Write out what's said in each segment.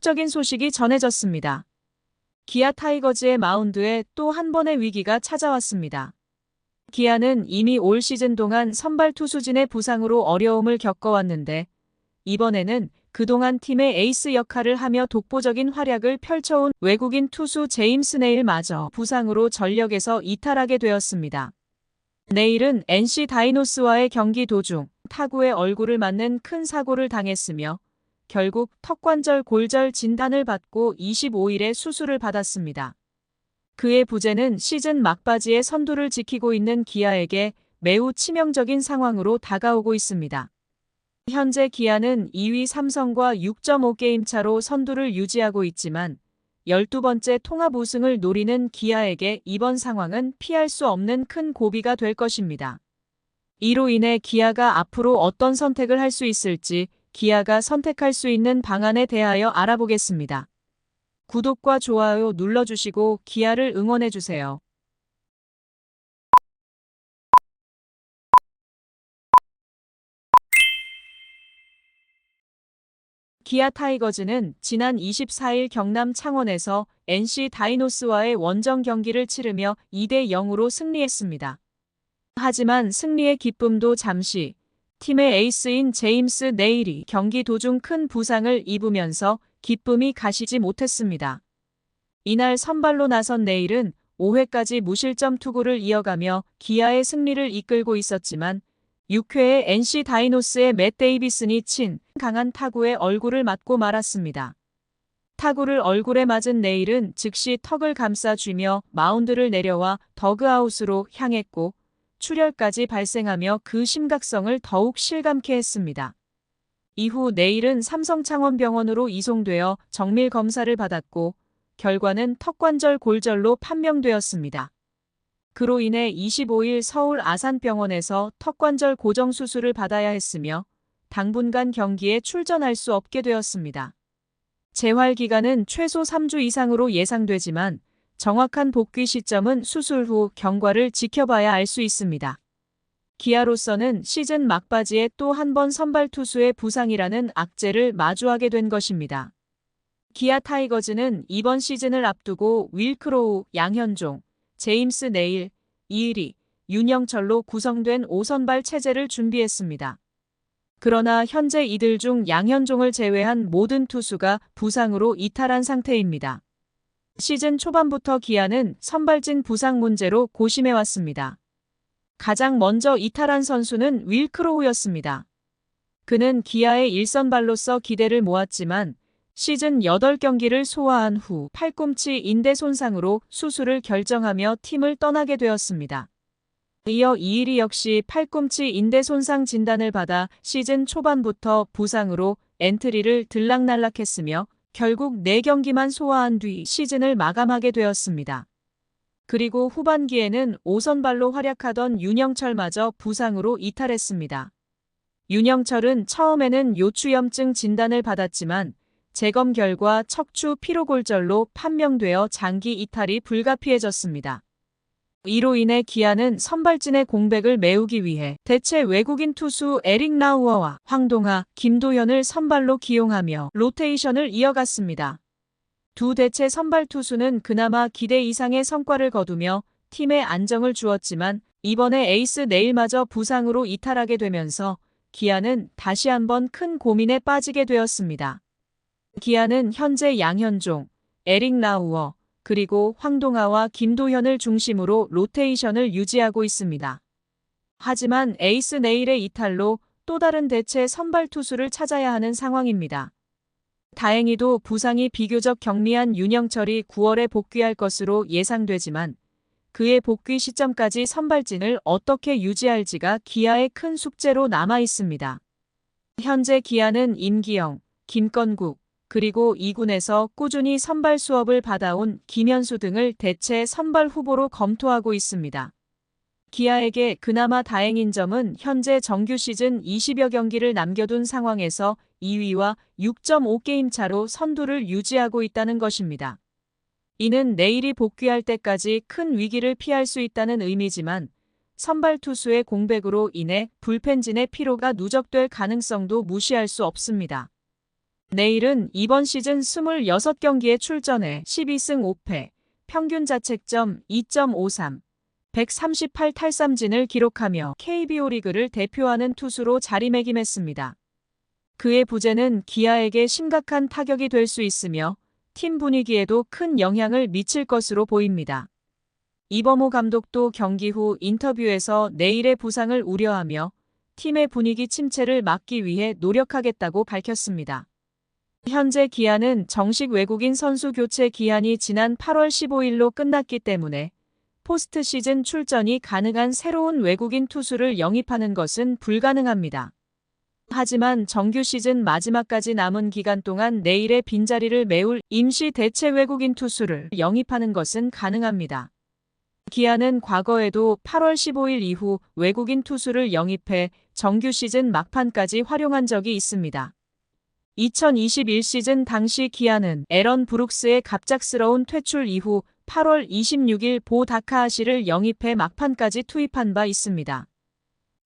충격적인 소식이 전해졌습니다. 기아 타이거즈의 마운드에 또 한 번의 위기가 찾아왔습니다. 기아는 이미 올 시즌 동안 선발 투수진의 부상으로 어려움을 겪어왔는데 이번에는 그동안 팀의 에이스 역할을 하며 독보적인 활약을 펼쳐온 외국인 투수 제임스 네일마저 부상으로 전력에서 이탈하게 되었습니다. 네일은 NC 다이노스와의 경기 도중 타구의 얼굴을 맞는 큰 사고를 당했으며 결국 턱관절 골절 진단을 받고 25일에 수술을 받았습니다. 그의 부재는 시즌 막바지에 선두를 지키고 있는 기아에게 매우 치명적인 상황으로 다가오고 있습니다. 현재 기아는 2위 삼성과 6.5게임 차로 선두를 유지하고 있지만 12번째 통합 우승을 노리는 기아에게 이번 상황은 피할 수 없는 큰 고비가 될 것입니다. 이로 인해 기아가 앞으로 어떤 선택을 할 수 있을지 기아가 선택할 수 있는 방안에 대하여 알아보겠습니다. 구독과 좋아요 눌러주시고 기아를 응원해주세요. 기아 타이거즈는 지난 24일 경남 창원에서 NC 다이노스와의 원정 경기를 치르며 2대 0으로 승리했습니다. 하지만 승리의 기쁨도 잠시 팀의 에이스인 제임스 네일이 경기 도중 큰 부상을 입으면서 기쁨이 가시지 못했습니다. 이날 선발로 나선 네일은 5회까지 무실점 투구를 이어가며 기아의 승리를 이끌고 있었지만 6회에 NC 다이노스의 맷 데이비슨이 친 강한 타구에 얼굴을 맞고 말았습니다. 타구를 얼굴에 맞은 네일은 즉시 턱을 감싸쥐며 마운드를 내려와 더그아웃으로 향했고 출혈까지 발생하며 그 심각성을 더욱 실감케 했습니다. 이후 네일은 삼성창원병원으로 이송되어 정밀 검사를 받았고 결과는 턱관절 골절로 판명되었습니다. 그로 인해 25일 서울 아산병원에서 턱관절 고정 수술을 받아야 했으며 당분간 경기에 출전할 수 없게 되었습니다. 재활 기간은 최소 3주 이상으로 예상되지만 정확한 복귀 시점은 수술 후 경과를 지켜봐야 알 수 있습니다. 기아로서는 시즌 막바지에 또 한 번 선발 투수의 부상이라는 악재를 마주하게 된 것입니다. 기아 타이거즈는 이번 시즌을 앞두고 윌 크로우, 양현종, 제임스 네일, 이의리, 윤영철로 구성된 5선발 체제를 준비했습니다. 그러나 현재 이들 중 양현종을 제외한 모든 투수가 부상으로 이탈한 상태입니다. 시즌 초반부터 기아는 선발진 부상 문제로 고심해왔습니다. 가장 먼저 이탈한 선수는 윌 크로우였습니다. 그는 기아의 1선발로서 기대를 모았지만 시즌 8경기를 소화한 후 팔꿈치 인대 손상으로 수술을 결정하며 팀을 떠나게 되었습니다. 이어 이의리 역시 팔꿈치 인대 손상 진단을 받아 시즌 초반부터 부상으로 엔트리를 들락날락했으며 결국 4경기만 소화한 뒤 시즌을 마감하게 되었습니다. 그리고 후반기에는 5선발로 활약하던 윤영철마저 부상으로 이탈했습니다. 윤영철은 처음에는 요추염증 진단을 받았지만 재검 결과 척추 피로골절로 판명되어 장기 이탈이 불가피해졌습니다. 이로 인해 기아는 선발진의 공백을 메우기 위해 대체 외국인 투수 에릭 라우어와 황동하, 김도현을 선발로 기용하며 로테이션을 이어갔습니다. 두 대체 선발 투수는 그나마 기대 이상의 성과를 거두며 팀에 안정을 주었지만 이번에 에이스 네일마저 부상으로 이탈하게 되면서 기아는 다시 한번 큰 고민에 빠지게 되었습니다. 기아는 현재 양현종, 에릭 라우어, 그리고 황동하와 김도현을 중심으로 로테이션을 유지하고 있습니다. 하지만 에이스 네일의 이탈로 또 다른 대체 선발 투수를 찾아야 하는 상황입니다. 다행히도 부상이 비교적 경미한 윤영철이 9월에 복귀할 것으로 예상되지만 그의 복귀 시점까지 선발진을 어떻게 유지할지가 기아의 큰 숙제로 남아 있습니다. 현재 기아는 임기영, 김건국, 그리고 2군에서 꾸준히 선발 수업을 받아온 김현수 등을 대체 선발 후보로 검토하고 있습니다. 기아에게 그나마 다행인 점은 현재 정규 시즌 20여 경기를 남겨둔 상황에서 2위와 6.5게임 차로 선두를 유지하고 있다는 것입니다. 이는 내일이 복귀할 때까지 큰 위기를 피할 수 있다는 의미지만 선발 투수의 공백으로 인해 불펜진의 피로가 누적될 가능성도 무시할 수 없습니다. 내일은 이번 시즌 26경기에 출전해 12승 5패, 평균 자책점 2.53, 138탈삼진을 기록하며 KBO 리그를 대표하는 투수로 자리매김했습니다. 그의 부재는 기아에게 심각한 타격이 될 수 있으며 팀 분위기에도 큰 영향을 미칠 것으로 보입니다. 이범호 감독도 경기 후 인터뷰에서 내일의 부상을 우려하며 팀의 분위기 침체를 막기 위해 노력하겠다고 밝혔습니다. 현재 기아는 정식 외국인 선수 교체 기한이 지난 8월 15일로 끝났기 때문에 포스트 시즌 출전이 가능한 새로운 외국인 투수를 영입하는 것은 불가능합니다. 하지만 정규 시즌 마지막까지 남은 기간 동안 내일의 빈자리를 메울 임시 대체 외국인 투수를 영입하는 것은 가능합니다. 기아는 과거에도 8월 15일 이후 외국인 투수를 영입해 정규 시즌 막판까지 활용한 적이 있습니다. 2021 시즌 당시 기아는 에런 브룩스의 갑작스러운 퇴출 이후 8월 26일 보 다카하시를 영입해 막판까지 투입한 바 있습니다.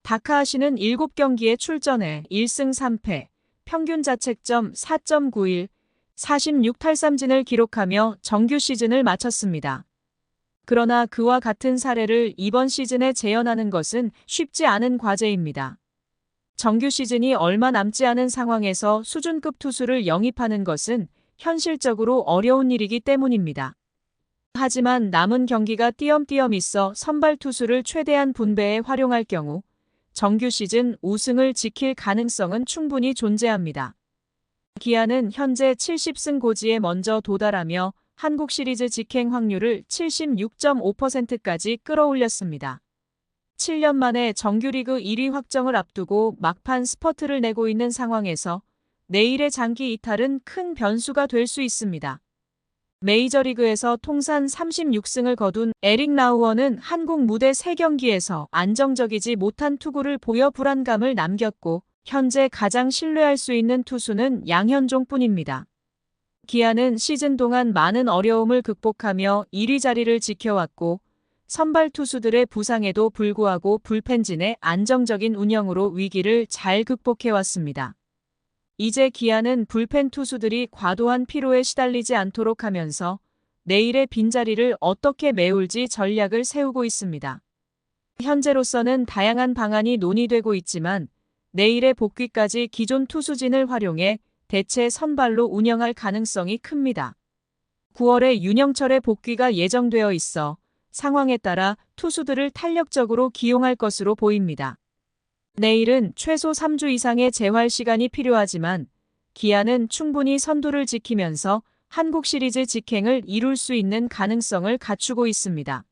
다카하시는 7경기에 출전해 1승 3패, 평균 자책점 4.91, 46탈삼진을 기록하며 정규 시즌을 마쳤습니다. 그러나 그와 같은 사례를 이번 시즌에 재현하는 것은 쉽지 않은 과제입니다. 정규 시즌이 얼마 남지 않은 상황에서 수준급 투수를 영입하는 것은 현실적으로 어려운 일이기 때문입니다. 하지만 남은 경기가 띄엄띄엄 있어 선발 투수를 최대한 분배해 활용할 경우 정규 시즌 우승을 지킬 가능성은 충분히 존재합니다. 기아는 현재 70승 고지에 먼저 도달하며 한국 시리즈 직행 확률을 76.5%까지 끌어올렸습니다. 7년 만에 정규리그 1위 확정을 앞두고 막판 스퍼트를 내고 있는 상황에서 내일의 장기 이탈은 큰 변수가 될 수 있습니다. 메이저리그에서 통산 36승을 거둔 에릭 라우어는 한국 무대 3경기에서 안정적이지 못한 투구를 보여 불안감을 남겼고 현재 가장 신뢰할 수 있는 투수는 양현종뿐입니다. 기아는 시즌 동안 많은 어려움을 극복하며 1위 자리를 지켜왔고 선발 투수들의 부상에도 불구하고 불펜진의 안정적인 운영으로 위기를 잘 극복해왔습니다. 이제 기아는 불펜 투수들이 과도한 피로에 시달리지 않도록 하면서 내일의 빈자리를 어떻게 메울지 전략을 세우고 있습니다. 현재로서는 다양한 방안이 논의되고 있지만 내일의 복귀까지 기존 투수진을 활용해 대체 선발로 운영할 가능성이 큽니다. 9월에 윤영철의 복귀가 예정되어 있어 상황에 따라 투수들을 탄력적으로 기용할 것으로 보입니다. 내일은 최소 3주 이상의 재활 시간이 필요하지만 기아는 충분히 선두를 지키면서 한국 시리즈 직행을 이룰 수 있는 가능성을 갖추고 있습니다.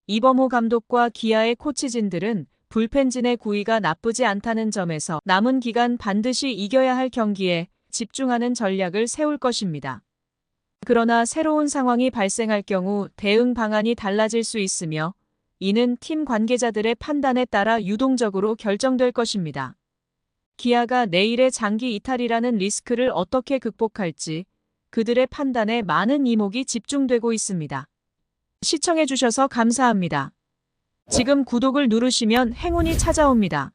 이범호 감독과 기아의 코치진들은 불펜진의 구위가 나쁘지 않다는 점에서 남은 기간 반드시 이겨야 할 경기에 집중하는 전략을 세울 것입니다. 그러나 새로운 상황이 발생할 경우 대응 방안이 달라질 수 있으며 이는 팀 관계자들의 판단에 따라 유동적으로 결정될 것입니다. 기아가 내일의 장기 이탈이라는 리스크를 어떻게 극복할지 그들의 판단에 많은 이목이 집중되고 있습니다. 시청해주셔서 감사합니다. 지금 구독을 누르시면 행운이 찾아옵니다.